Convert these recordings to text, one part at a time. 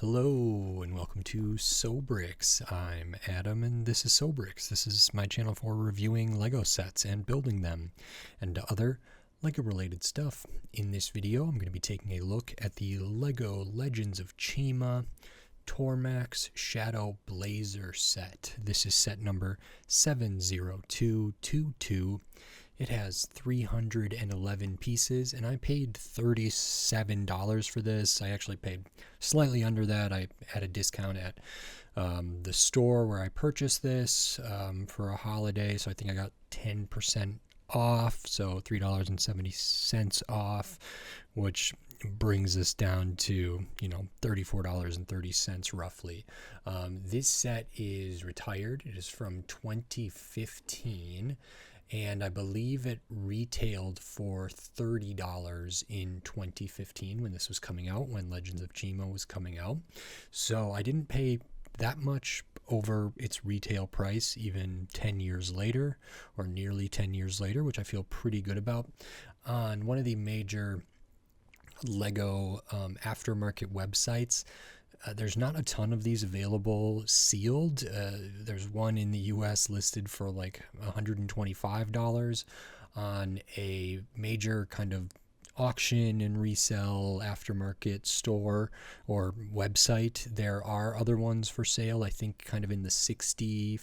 Hello and welcome to Sobrix. I'm Adam and this is Sobrix. This is my channel for reviewing Lego sets and building them and other Lego related stuff. In this video I'm going to be taking a look at the Lego Legends of Chima Tormak's Shadow Blazer set. This is set number 70222. It has 311 pieces, and I paid $37 for this. I actually paid slightly under that. I had a discount at the store where I purchased this for a holiday, so I think I got 10% off, so $3.70 off, which brings us down to, $34.30 roughly. This set is retired. It is from 2015. And I believe it retailed for $30 in 2015 when this was coming out, when Legends of Chima was coming out. So I didn't pay that much over its retail price even 10 years later, or nearly 10 years later, which I feel pretty good about. On one of the major Lego aftermarket websites, there's not a ton of these available sealed. There's one in the US listed for like $125 on a major kind of auction and resell aftermarket store or website. There are other ones for sale, I think kind of in the 60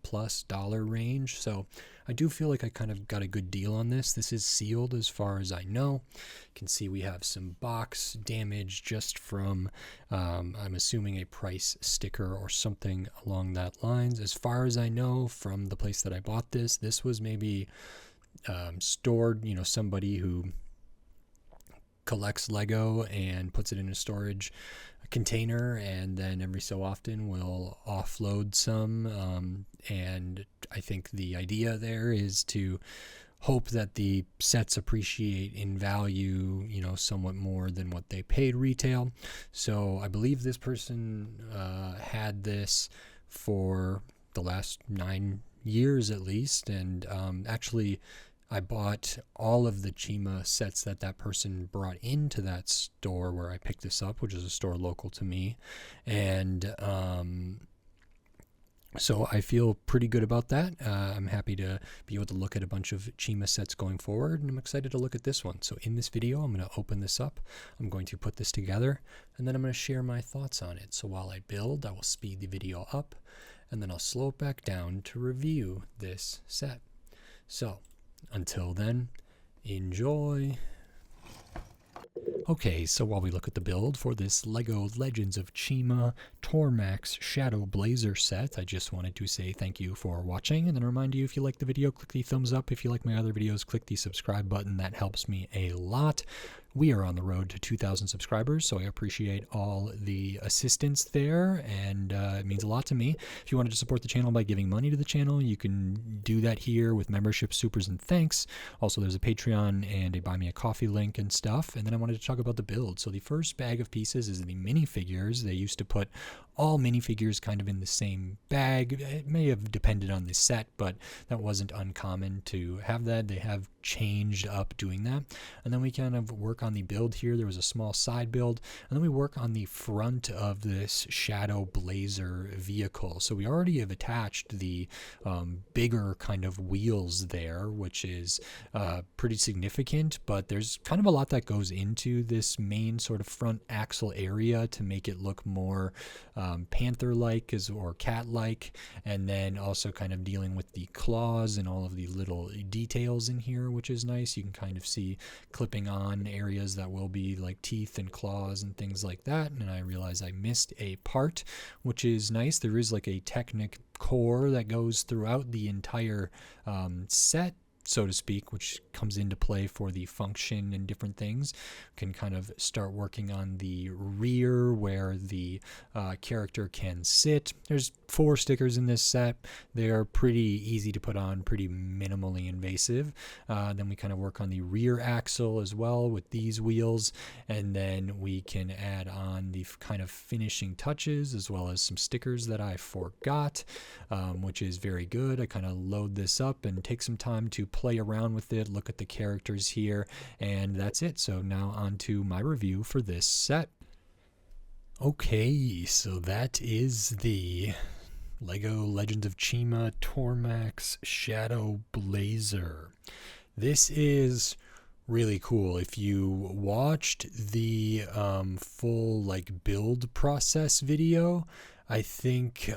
plus dollar range. So I do feel like I kind of got a good deal on this. This is sealed as far as I know. You can see we have some box damage just from, I'm assuming, a price sticker or something along that lines. As far as I know from the place that I bought this, this was maybe stored, somebody who collects Lego and puts it in a storage container, and then every so often will offload some, and I think the idea there is to hope that the sets appreciate in value, somewhat more than what they paid retail. So I believe this person had this for the last 9 years at least, and actually I bought all of the Chima sets that person brought into that store where I picked this up, which is a store local to me, and so I feel pretty good about that. I'm happy to be able to look at a bunch of Chima sets going forward, and I'm excited to look at this one. So in this video, I'm going to open this up, I'm going to put this together, and then I'm going to share my thoughts on it. So while I build, I will speed the video up, and then I'll slow it back down to review this set. So until then, enjoy. Okay, so while we look at the build for this Lego Legends of Chima Tormak's Shadow Blazer set, I just wanted to say thank you for watching, and then remind you, if you like the video, click the thumbs up. If you like my other videos, click the subscribe button. That helps me a lot. We are on the road to 2,000 subscribers, so I appreciate all the assistance there, and it means a lot to me. If you wanted to support the channel by giving money to the channel, you can do that here with membership, supers, and thanks. Also, there's a Patreon and a Buy Me a Coffee link and stuff. And then I wanted to talk about the build. So the first bag of pieces is the minifigures. They used to put all minifigures kind of in the same bag. It may have depended on the set, but that wasn't uncommon to have that. They have changed up doing that. And then we kind of work on the build here. There was a small side build, and then we work on the front of this Shadow Blazer vehicle. So we already have attached the bigger kind of wheels there, which is pretty significant, but there's kind of a lot that goes into this main sort of front axle area to make it look more panther-like or cat-like, and then also kind of dealing with the claws and all of the little details in here, which is nice. You can kind of see clipping on areas that will be like teeth and claws and things like that, and I realize I missed a part, which is nice. There is like a Technic core that goes throughout the entire set, so to speak, which comes into play for the function and different things. Can kind of start working on the rear where the character can sit. There's 4 stickers in this set. They are pretty easy to put on, pretty minimally invasive. Then we kind of work on the rear axle as well with these wheels, and then we can add on the kind of finishing touches as well as some stickers that I forgot, which is very good. I kind of load this up and take some time to play around with it, look at the characters here, and that's it. So now on to my review for this set. Okay, so that is the Lego Legends of Chima Tormak's Shadow Blazer. This is really cool. If you watched the full like build process video, I think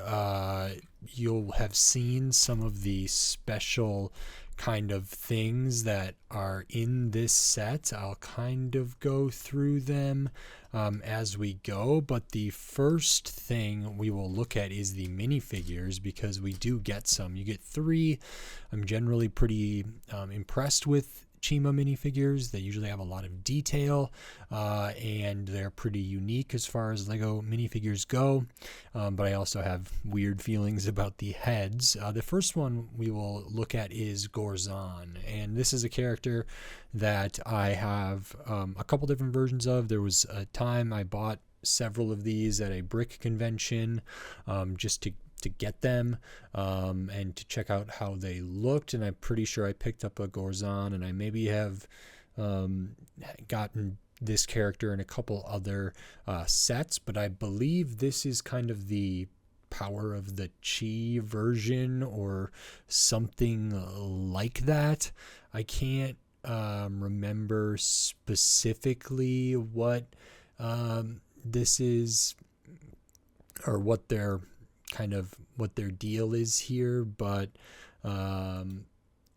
you'll have seen some of the special kind of things that are in this set. I'll kind of go through them as we go, but the first thing we will look at is the minifigures, because we do get some. You get 3. I'm generally pretty impressed with Chima minifigures. They usually have a lot of detail and they're pretty unique as far as Lego minifigures go, but I also have weird feelings about the heads. The first one we will look at is Gorzon, and this is a character that I have a couple different versions of. There was a time I bought several of these at a brick convention just to get them and to check out how they looked, and I'm pretty sure I picked up a Gorzon, and I maybe have gotten this character in a couple other sets, but I believe this is kind of the Power of the Chi version or something like that. I can't remember specifically what this is or what their deal is here, but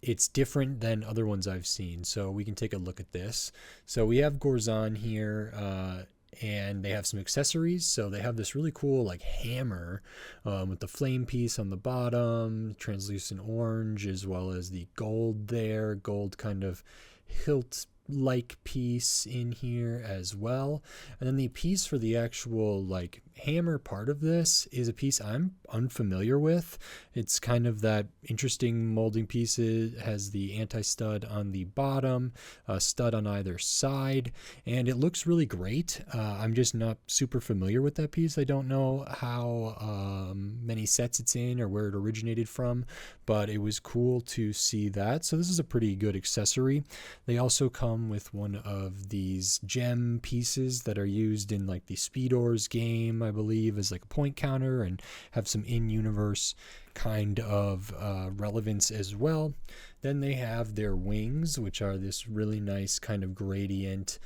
it's different than other ones I've seen. So we can take a look at this. So we have Gorzon here, and they have some accessories. So they have this really cool like hammer with the flame piece on the bottom, translucent orange, as well as the gold there, gold kind of hilt like piece in here as well. And then the piece for the actual like hammer part of this is a piece I'm unfamiliar with. It's kind of that interesting molding piece. It has the anti-stud on the bottom, a stud on either side, and it looks really great. I'm just not super familiar with that piece. I don't know how many sets it's in or where it originated from, but it was cool to see that. So this is a pretty good accessory. They also come with one of these gem pieces that are used in like the Speedors game, I believe, as like a point counter, and have some in-universe kind of relevance as well. Then they have their wings, which are this really nice kind of gradient,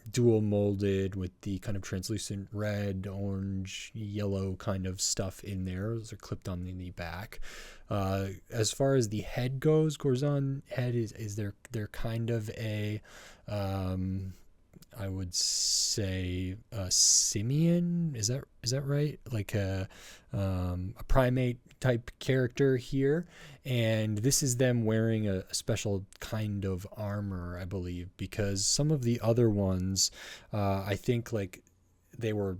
dual molded with the kind of translucent red, orange, yellow kind of stuff in there. Those are clipped on the back. As far as the head goes, Gorzon head is they're kind of a I would say a simian. Is that right? Like a primate type character here, and this is them wearing a special kind of armor, I believe, because some of the other ones, I think like they were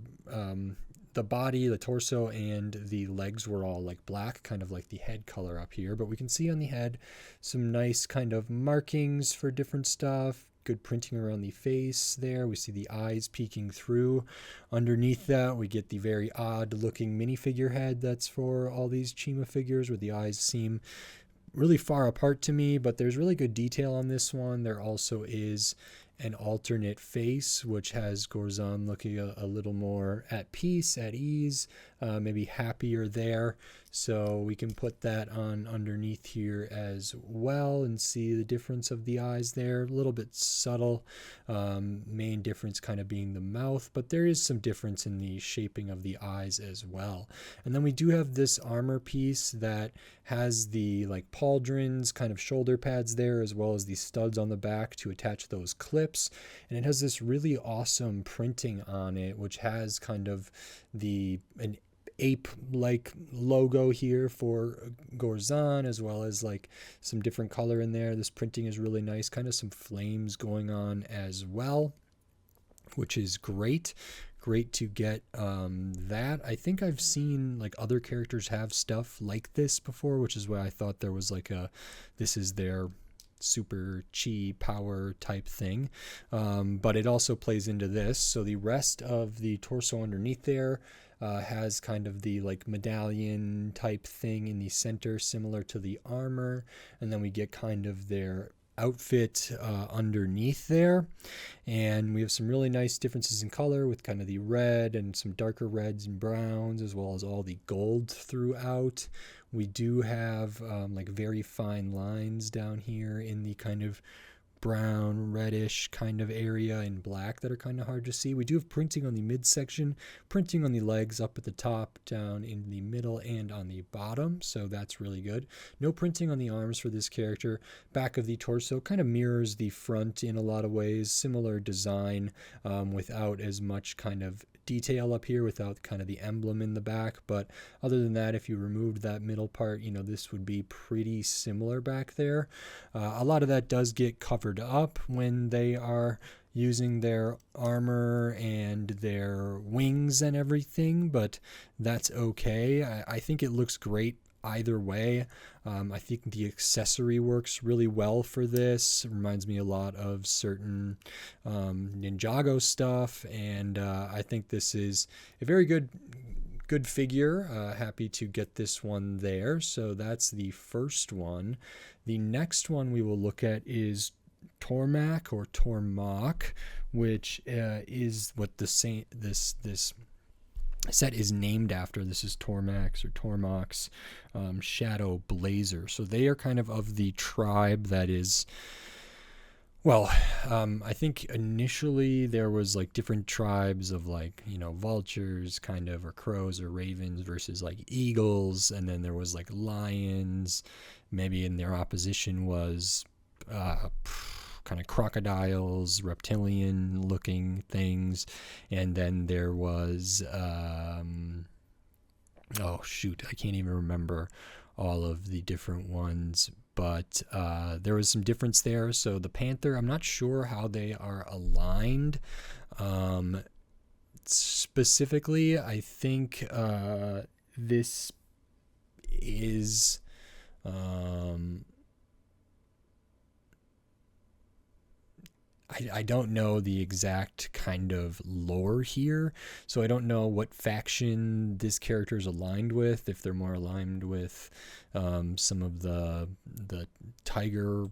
the body, the torso, and the legs were all like black, kind of like the head color up here. But we can see on the head some nice kind of markings for different stuff. Good printing around the face there. We see the eyes peeking through. Underneath that, we get the very odd looking minifigure head that's for all these Chima figures, where the eyes seem really far apart to me, but there's really good detail on this one. There also is an alternate face, which has Gorzon looking a little more at peace, at ease, maybe happier there. So we can put that on underneath here as well and see the difference of the eyes there. A little bit subtle, main difference kind of being the mouth, but there is some difference in the shaping of the eyes as well. And then we do have this armor piece that has the like pauldrons, kind of shoulder pads there, as well as the studs on the back to attach those clips. And it has this really awesome printing on it, which has kind of an ape-like logo here for Gorzon, as well as like some different color in there. This printing is really nice, kind of some flames going on as well, which is great. Great to get that. I think I've seen like other characters have stuff like this before, which is why I thought there was like this is their super chi power type thing, but it also plays into this. So the rest of the torso underneath there has kind of the like medallion type thing in the center, similar to the armor, and then we get kind of their outfit underneath there. And we have some really nice differences in color with kind of the red and some darker reds and browns, as well as all the gold throughout. We do have like very fine lines down here in the kind of brown, reddish kind of area in black that are kind of hard to see. We do have printing on the midsection, printing on the legs up at the top, down in the middle, and on the bottom, so that's really good. No printing on the arms for this character. Back of the torso kind of mirrors the front in a lot of ways, similar design, without as much kind of detail up here, without kind of the emblem in the back. But other than that, if you removed that middle part, you know, this would be pretty similar back there. A lot of that does get covered up when they are using their armor and their wings and everything, but that's okay. I think it looks great either way. I think the accessory works really well for this. It reminds me a lot of certain Ninjago stuff, and I think this is a very good figure. Happy to get this one there. So that's the first one. The next one we will look at is Tormak or Tormak, which is what this set is named after. This is Tormak's or Tormak's Shadow Blazer. So they are kind of the tribe that is, well, I think initially there was like different tribes of like, you know, vultures kind of, or crows or ravens versus like eagles. And then there was like lions, maybe in their opposition was kind of crocodiles, reptilian looking things. And then there was, oh shoot, I can't even remember all of the different ones, but there was some difference there. So the panther, I'm not sure how they are aligned. Specifically, I think this is I don't know the exact kind of lore here, so I don't know what faction this character is aligned with, if they're more aligned with some of the tiger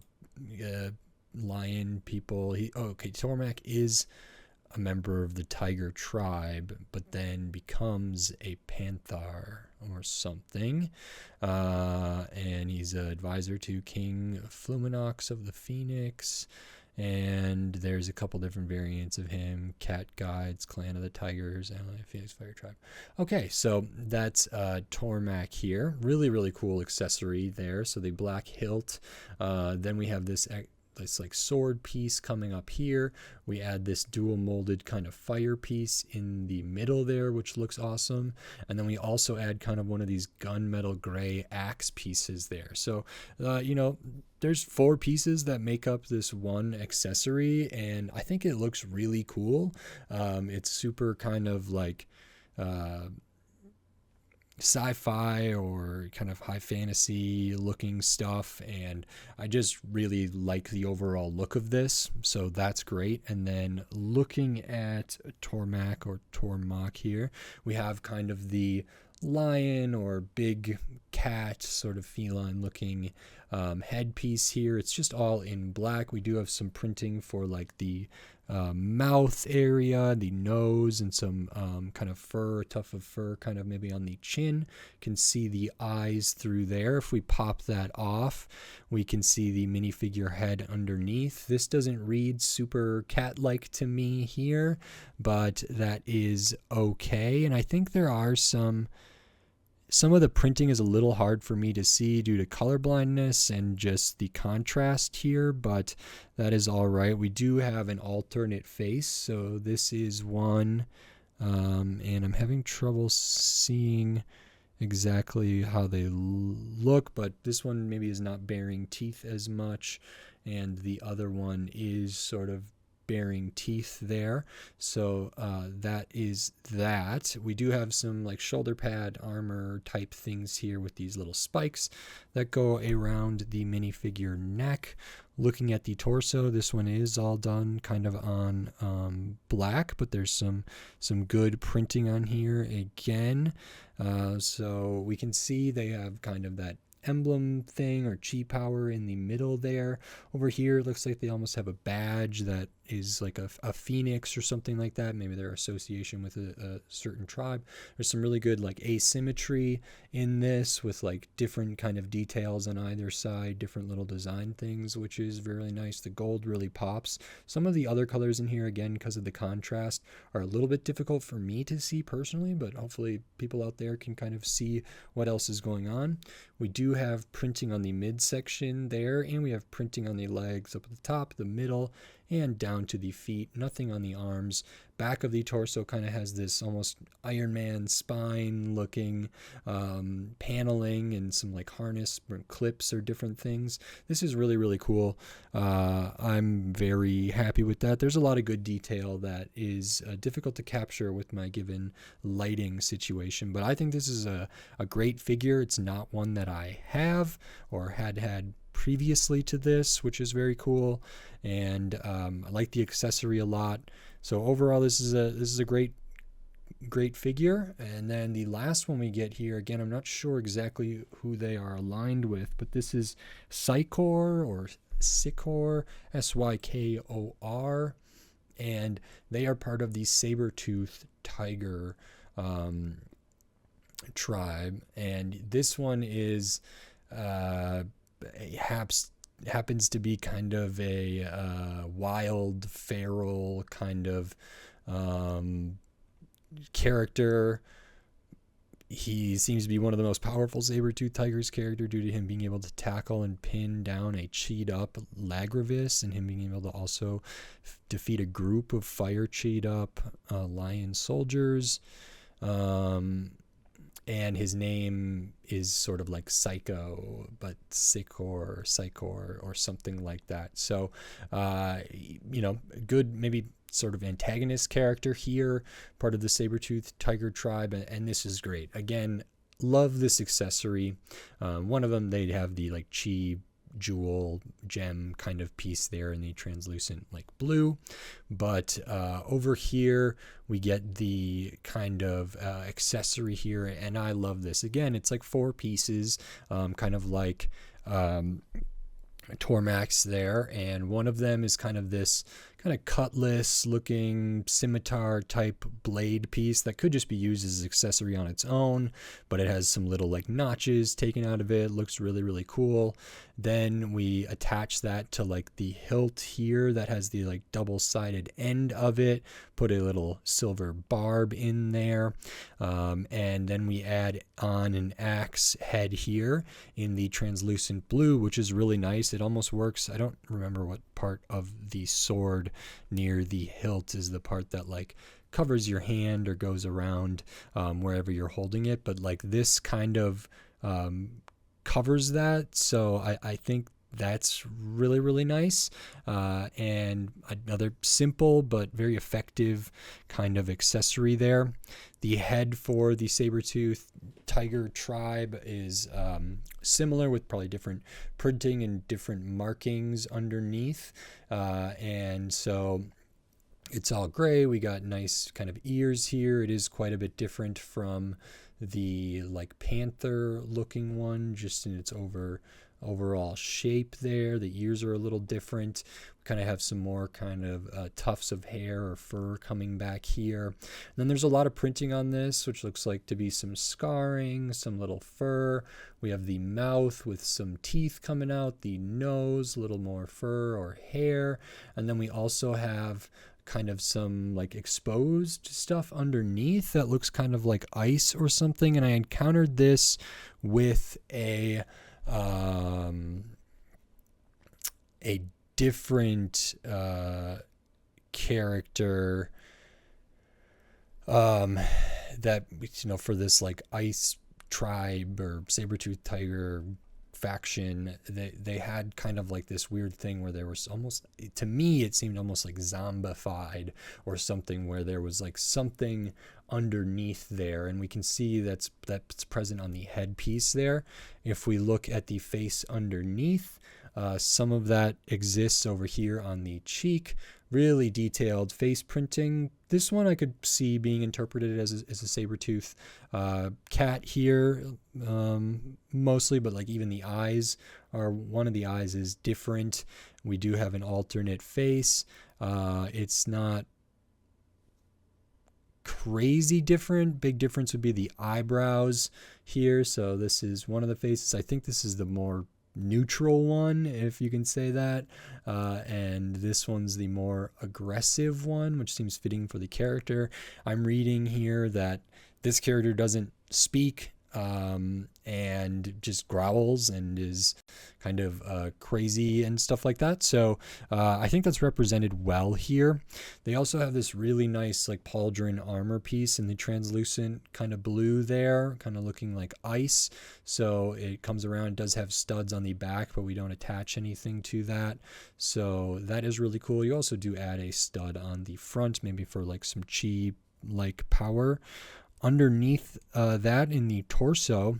lion people. Okay, Tormak is a member of the tiger tribe, but then becomes a panther or something, and he's an advisor to King Fluminox of the Phoenix. And there's a couple different variants of him: Cat Guides, Clan of the Tigers, and Phoenix Fire Tribe. Okay, so that's Tormak here. Really, really cool accessory there. So the black hilt. Then we have this like sword piece coming up here. We add this dual molded kind of fire piece in the middle there, which looks awesome. And then we also add kind of one of these gunmetal gray axe pieces there. So, you know, there's 4 pieces that make up this one accessory, and I think it looks really cool. It's super kind of like sci-fi or kind of high fantasy looking stuff, and I just really like the overall look of this, so that's great. And then looking at Tormak or Tormak here, we have kind of the lion or big cat sort of feline looking headpiece here. It's just all in black. We do have some printing for like the mouth area, the nose, and some kind of fur, tuft of fur kind of maybe on the chin. Can see the eyes through there. If we pop that off, we can see the minifigure head underneath. This doesn't read super cat-like to me here, but that is okay. And I think there are some of the printing is a little hard for me to see due to color blindness and just the contrast here, but that is all right. We do have an alternate face, so this is one, and I'm having trouble seeing exactly how they look, but this one maybe is not bearing teeth as much, and the other one is sort of bearing teeth there. So that is that. We do have some like shoulder pad armor type things here with these little spikes that go around the minifigure neck. Looking at the torso, this one is all done kind of on black, but there's some good printing on here again. So we can see they have kind of that emblem thing or chi power in the middle there. Over here, it looks like they almost have a badge that is like a phoenix or something like that. Maybe their association with a certain tribe. There's some really good like asymmetry in this with like different kind of details on either side, different little design things, which is really nice. The gold really pops. Some of the other colors in here, again, because of the contrast, are a little bit difficult for me to see personally, but hopefully people out there can kind of see what else is going on. We do have printing on the midsection there, and we have printing on the legs up at the top, the middle, and down to the feet. Nothing on the arms. Back of the torso kind of has this almost Iron Man spine looking paneling and some like harness clips or different things. This is really, really cool. I'm very happy with that. There's a lot of good detail that is difficult to capture with my given lighting situation, but I think this is a great figure. It's not one that I have or had previously to this, which is very cool, and I like the accessory a lot. So overall, this is a great figure. And then the last one we get here, again, I'm not sure exactly who they are aligned with, but this is Sykor or Sykor, Sykor, and they are part of the saber-toothed tiger tribe. And this one is happens to be kind of a wild, feral kind of character. He seems to be one of the most powerful saber-tooth tigers character due to him being able to tackle and pin down a cheat up Lagravis, and him being able to also defeat a group of fire cheat up lion soldiers. And his name is sort of like Psycho, but Sykor or something like that. So, good, maybe sort of antagonist character here, part of the saber-toothed tiger tribe, and this is great. Again, love this accessory. One of them, they have the like chi jewel gem kind of piece there in the translucent like blue, but over here we get the kind of accessory here, and I love this. Again, it's like 4 pieces, kind of like Tormak's there, and one of them is kind of this kind of cutlass looking scimitar type blade piece that could just be used as an accessory on its own, but it has some little like notches taken out of it. Looks really, really cool. Then we attach that to like the hilt here that has the like double-sided end of it, put a little silver barb in there, and then we add on an axe head here in the translucent blue, which is really nice. It almost works. I don't remember what part of the sword near the hilt is the part that like covers your hand or goes around wherever you're holding it, but like this kind of covers that, so I think that's really, really nice. And another simple but very effective kind of accessory there. The head for the saber-tooth tiger tribe is similar, with probably different printing and different markings underneath, and so it's all gray. We got nice kind of ears here. It is quite a bit different from the like panther looking one, just in its overall shape there. The ears are a little different. We kind of have some more kind of tufts of hair or fur coming back here. And then there's a lot of printing on this, which looks like to be some scarring, some little fur. We have the mouth with some teeth coming out, the nose, a little more fur or hair. And then we also have kind of some like exposed stuff underneath that looks kind of like ice or something. And I encountered this with a different character that, for this like ice tribe or saber-tooth tiger faction, they had kind of like this weird thing where there was almost, to me it seemed almost like zombified or something, where there was like something underneath there, and we can see that's present on the headpiece there. If we look at the face underneath, some of that exists over here on the cheek, really detailed face printing. This one I could see being interpreted as a saber-tooth cat here, mostly, but like even the eyes are, one of the eyes is different. We do have an alternate face. It's not crazy different. Big difference would be the eyebrows here. So this is one of the faces. I think this is the more neutral one, if you can say that, and this one's the more aggressive one, which seems fitting for the character. I'm reading here that this character doesn't speak, and just growls and is kind of crazy and stuff like that. So I think that's represented well here. They also have this really nice like pauldron armor piece in the translucent kind of blue there, kind of looking like ice. So it comes around, does have studs on the back, but we don't attach anything to that. So that is really cool. You also do add a stud on the front, maybe for like some chi like power. Underneath that in the torso,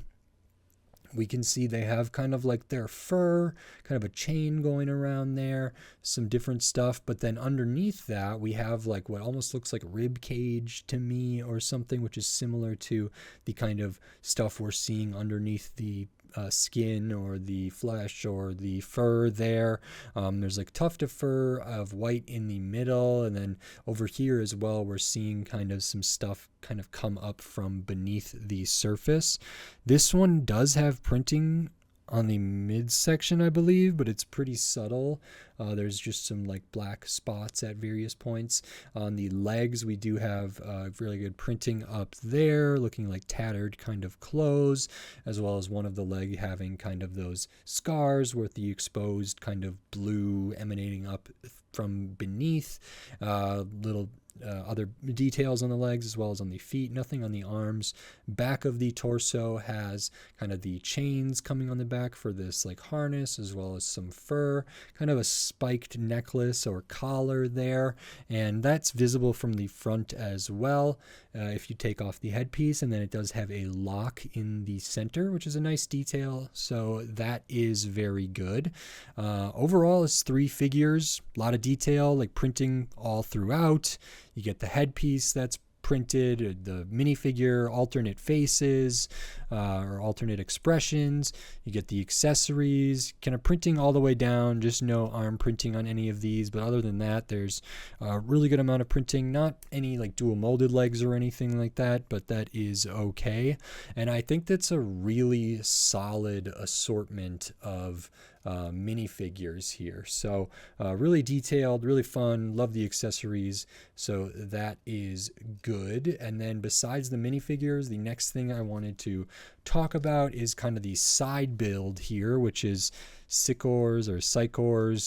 we can see they have kind of like their fur, kind of a chain going around there, some different stuff. But then underneath that, we have like what almost looks like rib cage to me or something, which is similar to the kind of stuff we're seeing underneath the skin or the flesh or the fur there. There's like tuft of fur of white in the middle, and then over here as well we're seeing kind of some stuff kind of come up from beneath the surface. This one does have printing on the midsection, I believe, but it's pretty subtle. There's just some like black spots at various points. On the legs, we do have really good printing up there, looking like tattered kind of clothes, as well as one of the leg having kind of those scars with the exposed kind of blue emanating up from beneath. Little other details on the legs as well as on the feet, nothing on the arms. Back of the torso has kind of the chains coming on the back for this like harness, as well as some fur, kind of a spiked necklace or collar there, and that's visible from the front as well if you take off the headpiece. And then it does have a lock in the center, which is a nice detail, so that is very good. Overall, it's 3 figures, a lot of detail, like printing all throughout. You get the headpiece that's printed, the minifigure, alternate faces or alternate expressions. You get the accessories, kind of printing all the way down, just no arm printing on any of these. But other than that, there's a really good amount of printing, not any like dual molded legs or anything like that, but that is okay. And I think that's a really solid assortment of minifigures here. So really detailed, really fun, love the accessories, so that is good. And then besides the minifigures, the next thing I wanted to talk about is kind of the side build here, which is Sycor's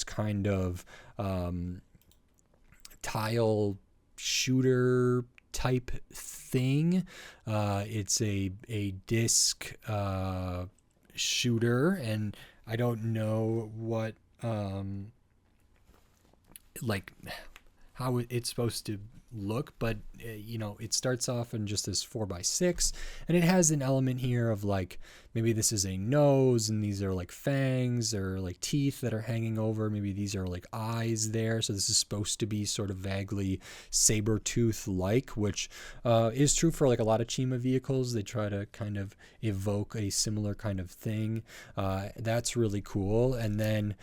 kind of tile shooter type thing. It's a disc shooter, and I don't know what like how it's supposed to look, but it starts off in just this 4x6, and it has an element here of like maybe this is a nose and these are like fangs or like teeth that are hanging over. Maybe these are like eyes there, so this is supposed to be sort of vaguely saber tooth like, which is true for like a lot of Chima vehicles. They try to kind of evoke a similar kind of thing. That's really cool. And then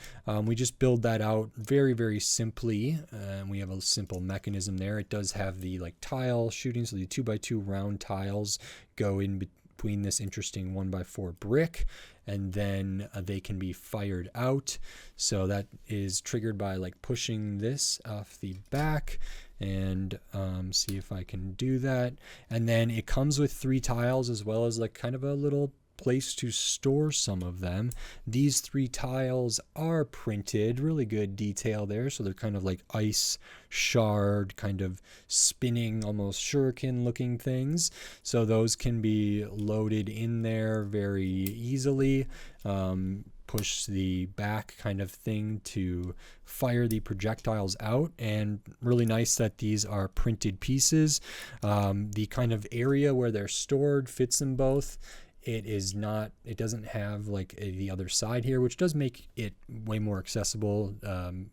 we just build that out very, very simply. We have a simple mechanism there. It does have the like tile shooting, so the 2x2 round tiles go in between this interesting 1x4 brick, and then they can be fired out. So that is triggered by like pushing this off the back, and see if I can do that. And then it comes with 3 tiles as well as like kind of a little place to store some of them. These 3 tiles are printed, really good detail there, so they're kind of like ice shard, kind of spinning, almost shuriken looking things, so those can be loaded in there very easily. Push the back kind of thing to fire the projectiles out, and really nice that these are printed pieces. The kind of area where they're stored fits them both. it doesn't have like the other side here, which does make it way more accessible,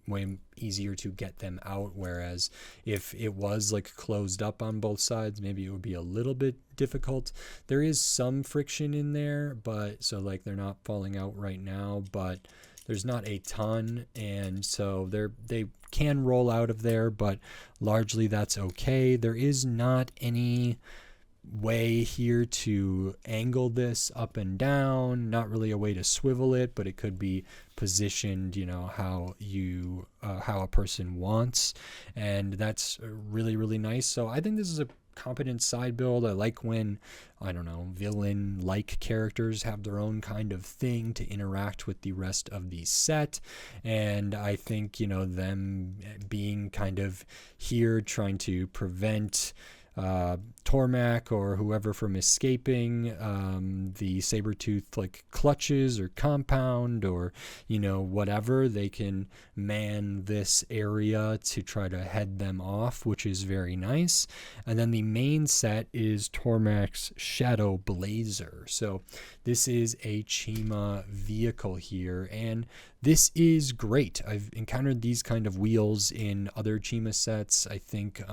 way easier to get them out. Whereas if it was like closed up on both sides, maybe it would be a little bit difficult. There is some friction in there, but so like they're not falling out right now, but there's not a ton, and so they can roll out of there, but largely that's okay. There is not any way here to angle this up and down, not really a way to swivel it, but it could be positioned, you know, how a person wants, and that's really, really nice. So I think this is a competent side build. I like when, I don't know, villain like characters have their own kind of thing to interact with the rest of the set, and I think, you know, them being kind of here trying to prevent Tormak or whoever from escaping the saber-tooth like clutches or compound, or, you know, whatever, they can man this area to try to head them off, which is very nice. And then the main set is Tormak's Shadow Blazer. So this is a Chima vehicle here, and this is great. I've encountered these kind of wheels in other Chima sets. I think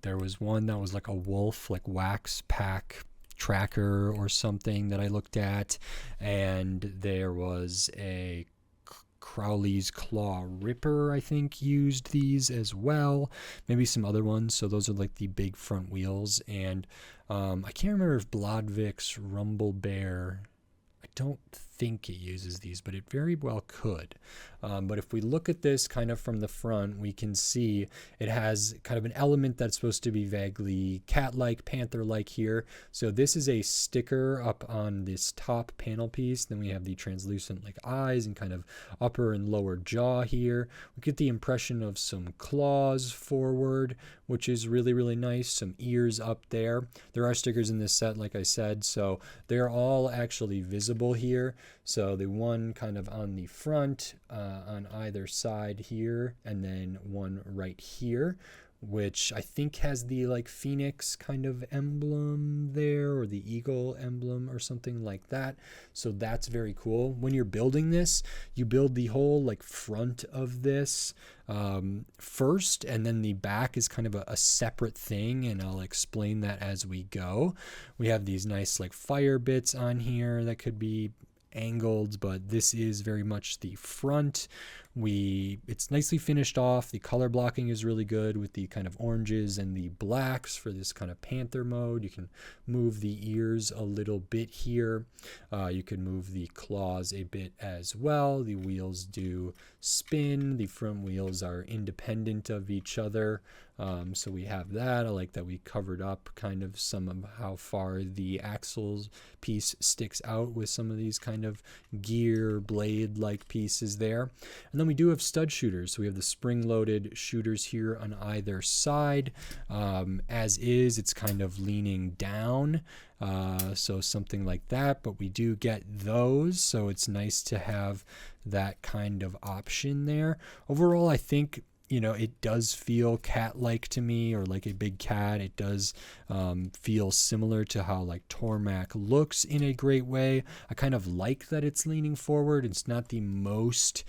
there was one that was like a wolf, like wax pack tracker or something that I looked at, and there was a Crowley's Claw Ripper, I think, used these as well, maybe some other ones. So those are like the big front wheels, and I can't remember if Blodvik's Rumble Bear, I don't think it uses these, but it very well could. But if we look at this kind of from the front, we can see it has kind of an element that's supposed to be vaguely cat-like, panther-like here. So this is a sticker up on this top panel piece. Then we have the translucent like eyes and kind of upper and lower jaw here. We get the impression of some claws forward, which is really, really nice. Some ears up there. There are stickers in this set, like I said, so they're all actually visible here. So the one kind of on the front, on either side here, and then one right here, which I think has the like phoenix kind of emblem there, or the eagle emblem or something like that. So that's very cool. When you're building this, you build the whole like front of this first, and then the back is kind of a separate thing, and I'll explain that as we go. We have these nice like fire bits on here that could be angled, but this is very much the front. It's nicely finished off. The color blocking is really good with the kind of oranges and the blacks for this kind of panther mode. You can move the ears a little bit here. You can move the claws a bit as well. The wheels do spin. The front wheels are independent of each other. So we have that. I like that we covered up kind of some of how far the axles piece sticks out with some of these kind of gear blade like pieces there. And then we do have stud shooters. So we have the spring-loaded shooters here on either side. As is, it's kind of leaning down. So something like that, but we do get those. So it's nice to have that kind of option there. Overall, I think, you know, it does feel cat-like to me, or like a big cat. It does feel similar to how like Tormak looks in a great way. I kind of like that it's leaning forward. It's not the most,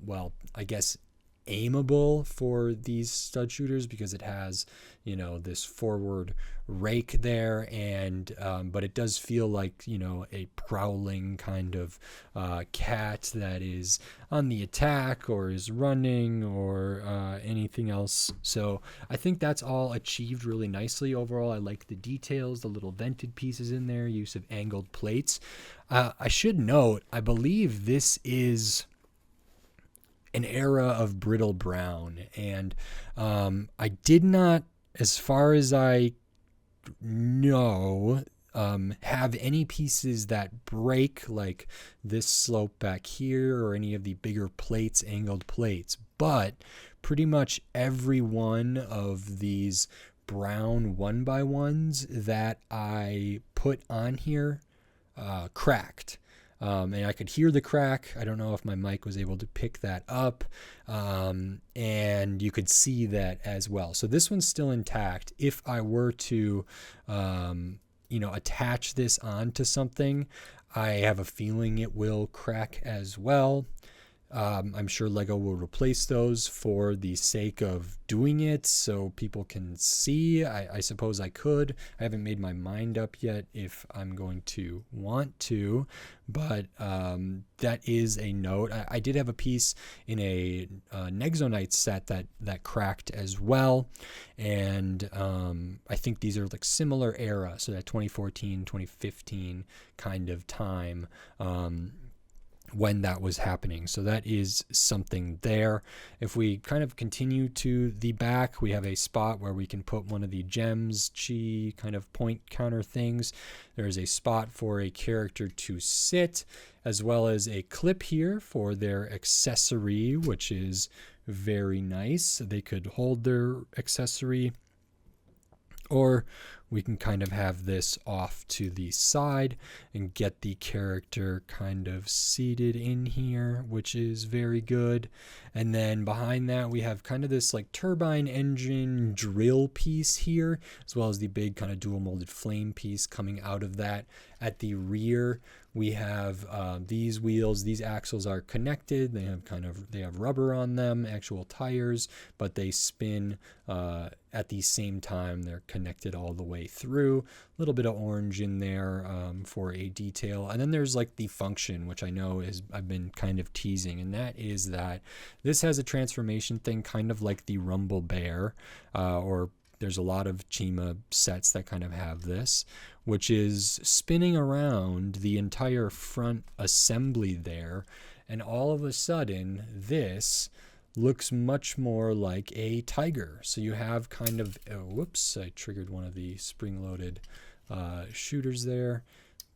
well, I guess aimable for these stud shooters, because it has, you know, this forward rake there, and but it does feel like, you know, a prowling kind of cat that is on the attack or is running or anything else. So I think that's all achieved really nicely. Overall, I like the details, the little vented pieces in there, use of angled plates. I should note, I believe this is an era of brittle brown, and I did not, as far as I know, have any pieces that break like this slope back here, or any of the bigger plates, angled plates, but pretty much every one of these brown 1x1s that I put on here cracked. and I could hear the crack. I don't know if my mic was able to pick that up, and you could see that as well. So this one's still intact. If I were to, attach this onto something, I have a feeling it will crack as well. I'm sure Lego will replace those for the sake of doing it so people can see. I suppose I could. I haven't made my mind up yet if I'm going to want to, but that is a note. I did have a piece in a Nexonite set that cracked as well, and I think these are like similar era, so that 2014, 2015 kind of time. When that was happening. So that is something there. If we kind of continue to the back, we have a spot where we can put one of the gems, chi kind of point counter things. There is a spot for a character to sit, as well as a clip here for their accessory, which is very nice. They could hold their accessory, or we can kind of have this off to the side and get the character kind of seated in here, which is very good. And then behind that, we have kind of this like turbine engine drill piece here, as well as the big kind of dual molded flame piece coming out of that. At the rear, we have these wheels. These axles are connected. They have rubber on them, actual tires, but they spin at the same time. They're connected all the way through. A little bit of orange in there for a detail. And then there's like the function, which I know I've been kind of teasing, and that is that this has a transformation thing kind of like the Rumble Bear, or there's a lot of Chima sets that kind of have this, which is spinning around the entire front assembly there, and all of a sudden this looks much more like a tiger. So you have kind of, whoops, I triggered one of the spring-loaded shooters there,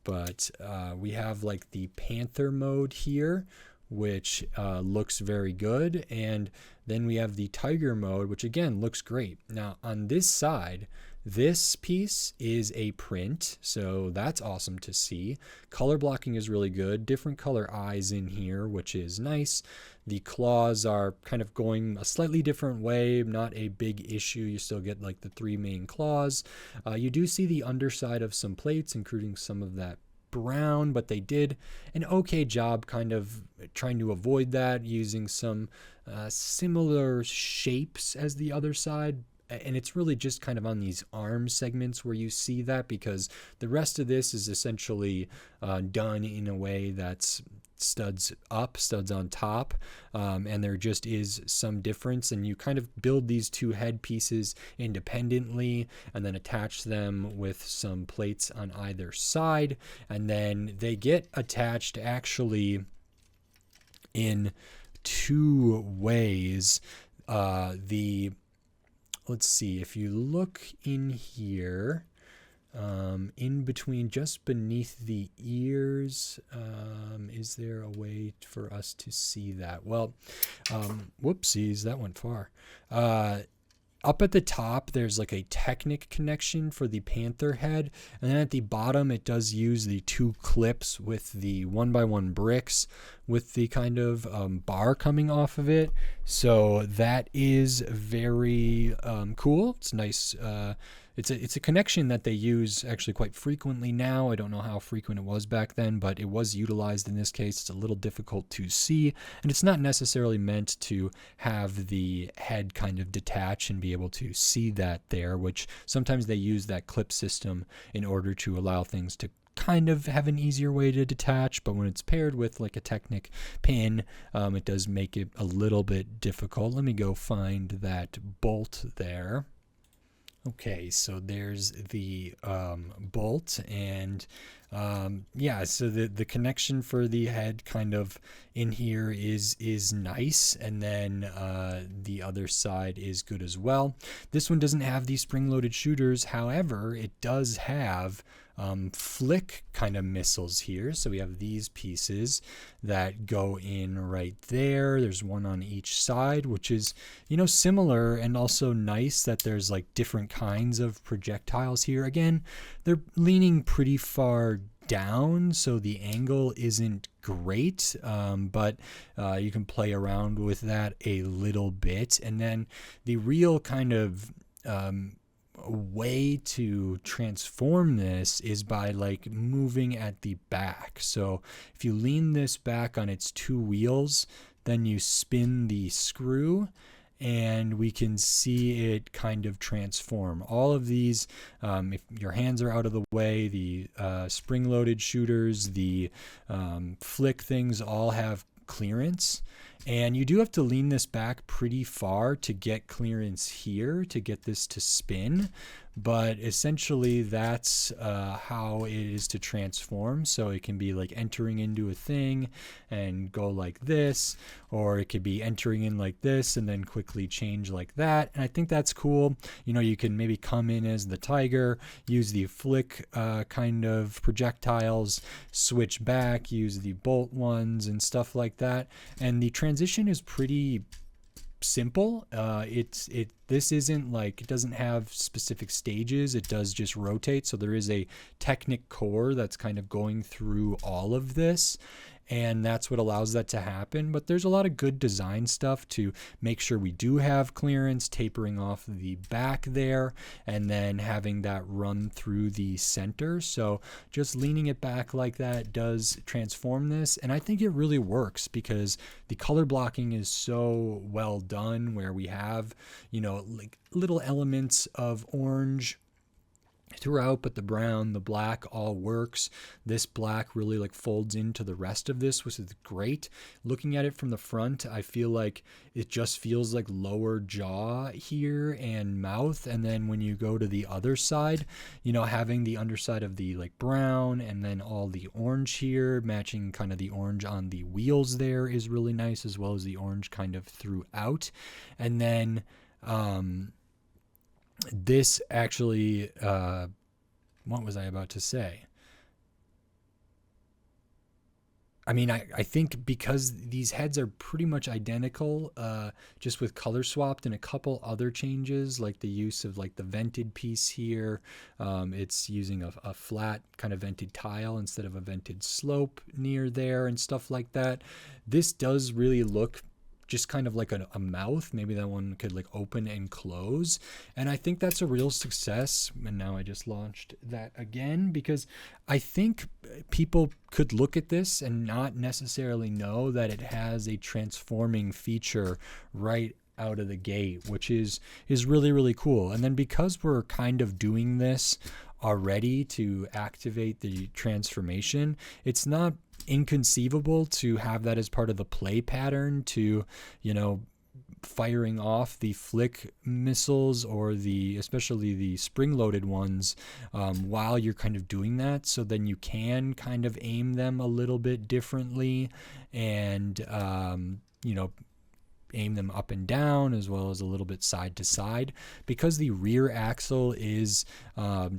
but we have like the Panther mode here, which looks very good, and then we have the Tiger mode, which again looks great. Now on this side, this piece is a print, so that's awesome to see. Color blocking is really good. Different color eyes in here, which is nice. The claws are kind of going a slightly different way, not a big issue. You still get like the three main claws. You do see the underside of some plates, including some of that brown, but they did an okay job kind of trying to avoid that, using some similar shapes as the other side. And it's really just kind of on these arm segments where you see that, because the rest of this is essentially done in a way that's studs up, studs on top, and there just is some difference, and you kind of build these two head pieces independently and then attach them with some plates on either side, and then they get attached actually in two ways. Let's see, if you look in here, in between, just beneath the ears, is there a way for us to see that? Well, whoopsies, that went far. Up at the top, there's like a Technic connection for the Panther head. And then at the bottom, it does use the two clips with the 1x1 bricks with the kind of bar coming off of it. So that is very cool. It's nice. It's a connection that they use actually quite frequently now. I don't know how frequent it was back then, but it was utilized in this case. It's a little difficult to see, and it's not necessarily meant to have the head kind of detach and be able to see that there, which sometimes they use that clip system in order to allow things to kind of have an easier way to detach, but when it's paired with like a Technic pin, it does make it a little bit difficult. Let me go find that bolt there. Okay, so there's the bolt, and yeah, so the connection for the head kind of in here is nice, and then the other side is good as well. This one doesn't have these spring-loaded shooters, however, it does have flick kind of missiles here. So we have these pieces that go in right there. There's one on each side, which is, you know, similar, and also nice that there's like different kinds of projectiles here. Again, they're leaning pretty far down, so the angle isn't great, but you can play around with that a little bit. And then the real kind of way to transform this is by like moving at the back. So if you lean this back on its two wheels, then you spin the screw, and we can see it kind of transform. All of these, if your hands are out of the way, the spring-loaded shooters, the flick things all have clearance. And you do have to lean this back pretty far to get clearance here to get this to spin. But essentially that's how it is to transform. So it can be like entering into a thing and go like this, or it could be entering in like this and then quickly change like that. And I think that's cool. You know, you can maybe come in as the tiger, use the flick kind of projectiles, switch back, use the bolt ones and stuff like that. And the transition is pretty simple. This isn't like, it doesn't have specific stages. It does just rotate. So there is a Technic core that's kind of going through all of this, and that's what allows that to happen. But there's a lot of good design stuff to make sure we do have clearance, tapering off the back there, and then having that run through the center. So just leaning it back like that does transform this, and I think it really works because the color blocking is so well done, where we have, you know, like little elements of orange throughout, but the brown, the black all works. This black really like folds into the rest of this, which is great. Looking at it from the front, I feel like it just feels like lower jaw here and mouth. And then when you go to the other side, you know, having the underside of the like brown and then all the orange here, matching kind of the orange on the wheels there is really nice, as well as the orange kind of throughout. And then this actually, what was I about to say? I mean, I think because these heads are pretty much identical, just with color swapped and a couple other changes, like the use of like the vented piece here. It's using a flat kind of vented tile instead of a vented slope near there and stuff like that. This does really look just kind of like a mouth. Maybe that one could like open and close. And I think that's a real success. And now I just launched that again, because I think people could look at this and not necessarily know that it has a transforming feature right out of the gate, which is really, really cool. And then because we're kind of doing this already to activate the transformation, it's not inconceivable to have that as part of the play pattern to, you know, firing off the flick missiles or the, especially the spring-loaded ones, while you're kind of doing that. So then you can kind of aim them a little bit differently and, you know, aim them up and down as well as a little bit side to side. Because the rear axle is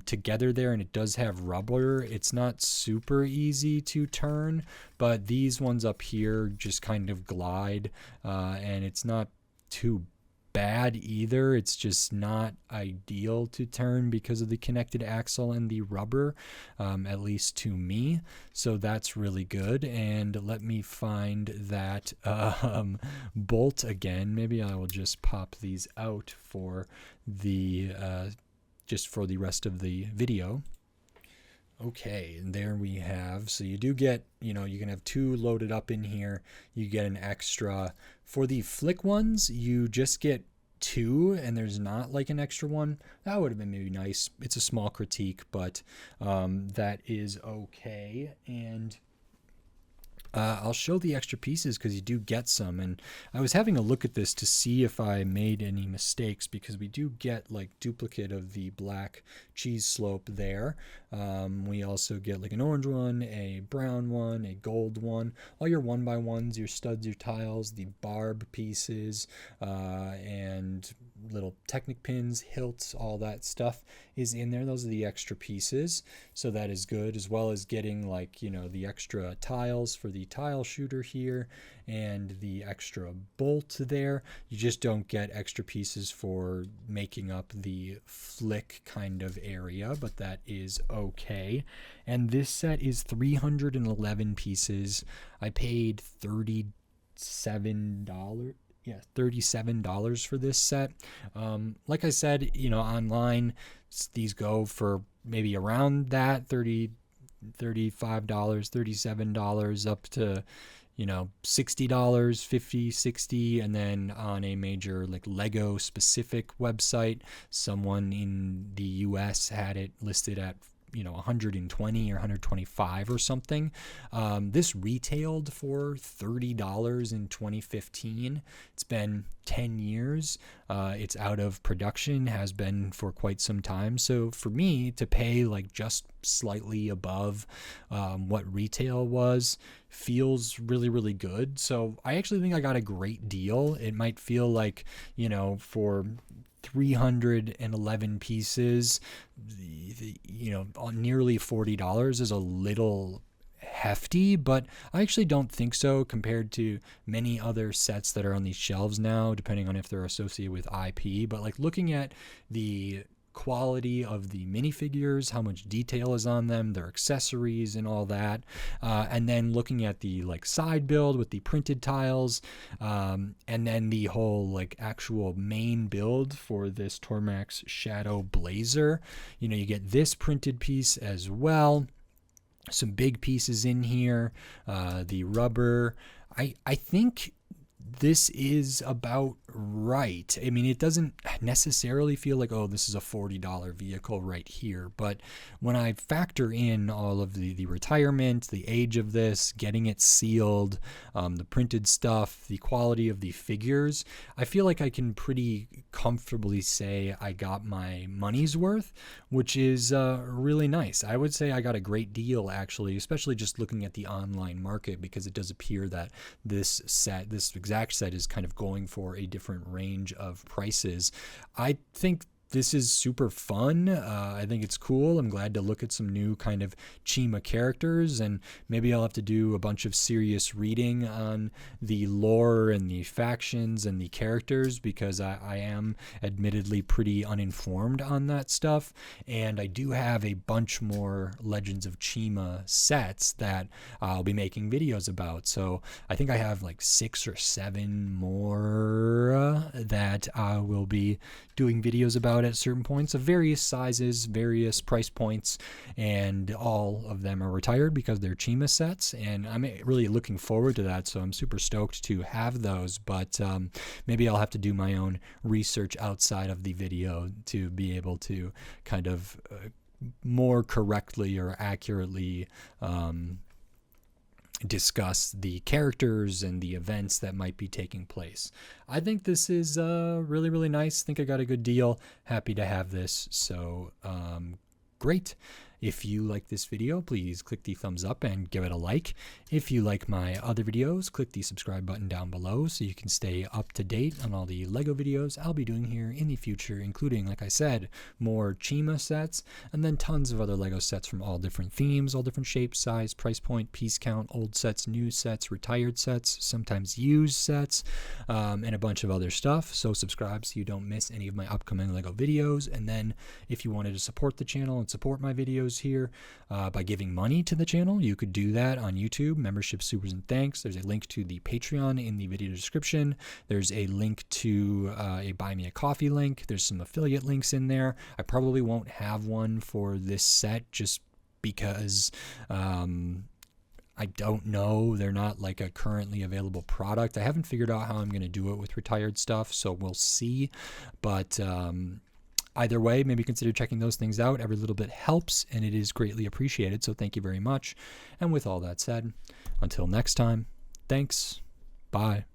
together there and it does have rubber, it's not super easy to turn, but these ones up here just kind of glide, and it's not too bad either. It's just not ideal to turn because of the connected axle and the rubber, at least to me. So that's really good. And let me find that bolt again. Maybe I will just pop these out for the just for the rest of the video. Okay, and there we have, so you do get, you know, you can have two loaded up in here. You get an extra. For the flick ones, you just get two, and there's not like an extra one. That would have been maybe nice. It's a small critique, but that is okay. And I'll show the extra pieces because you do get some, and I was having a look at this to see if I made any mistakes, because we do get like duplicate of the black cheese slope there. We also get like an orange one, a brown one, a gold one, all your 1x1s, your studs, your tiles, the barb pieces, and little Technic pins, hilts, all that stuff is in there. Those are the extra pieces, so that is good, as well as getting like, you know, the extra tiles for the tile shooter here and the extra bolt there. You just don't get extra pieces for making up the flick kind of area, but that is okay. And this set is 311 pieces. I paid $37. Yeah, $37 for this set. Like I said, you know, online these go for maybe around that $35, $37 up to, you know, $60, $50, $60, and then on a major like Lego specific website, someone in the US had it listed at, you know, 120 or 125 or something. This retailed for $30 in 2015. It's been 10 years. It's out of production, has been for quite some time. So for me to pay like just slightly above what retail was feels really, really good. So I actually think I got a great deal. It might feel like, you know, for 311 pieces, you know, nearly $40 is a little hefty, but I actually don't think so compared to many other sets that are on these shelves now, depending on if they're associated with IP. But like looking at the quality of the minifigures, how much detail is on them, their accessories and all that, and then looking at the like side build with the printed tiles, and then the whole like actual main build for this Tormak's Shadow Blazer. You know, you get this printed piece as well, some big pieces in here, the rubber. I think this is about right. I mean, it doesn't necessarily feel like, oh, this is a $40 vehicle right here. But when I factor in all of the retirement, the age of this, getting it sealed, the printed stuff, the quality of the figures, I feel like I can pretty comfortably say I got my money's worth, which is really nice. I would say I got a great deal, actually, especially just looking at the online market, because it does appear that this exact set is kind of going for a different range of prices. I think this is super fun. I think it's cool. I'm glad to look at some new kind of Chima characters, and maybe I'll have to do a bunch of serious reading on the lore and the factions and the characters, because I am admittedly pretty uninformed on that stuff. And I do have a bunch more Legends of Chima sets that I'll be making videos about. So I think I have like 6 or 7 more that I will be doing videos about at certain points of various sizes, various price points, and all of them are retired because they're Chima sets, and I'm really looking forward to that, so I'm super stoked to have those. But maybe I'll have to do my own research outside of the video to be able to kind of more correctly or accurately discuss the characters and the events that might be taking place. I think this is really, really nice. I think I got a good deal. Happy to have this. So great. If you like this video, please click the thumbs up and give it a like. If you like my other videos, click the subscribe button down below so you can stay up to date on all the Lego videos I'll be doing here in the future, including, like I said, more Chima sets, and then tons of other Lego sets from all different themes, all different shapes, size, price point, piece count, old sets, new sets, retired sets, sometimes used sets, and a bunch of other stuff. So subscribe so you don't miss any of my upcoming Lego videos. And then if you wanted to support the channel and support my videos here by giving money to the channel, you could do that on YouTube, membership, supers, and thanks. There's a link to the Patreon in the video description. There's a link to a buy me a coffee link. There's some affiliate links in there. I probably won't have one for this set just because I don't know. They're not like a currently available product. I haven't figured out how I'm going to do it with retired stuff, so we'll see. But either way, maybe consider checking those things out. Every little bit helps, and it is greatly appreciated, so thank you very much. And with all that said, until next time, thanks. Bye.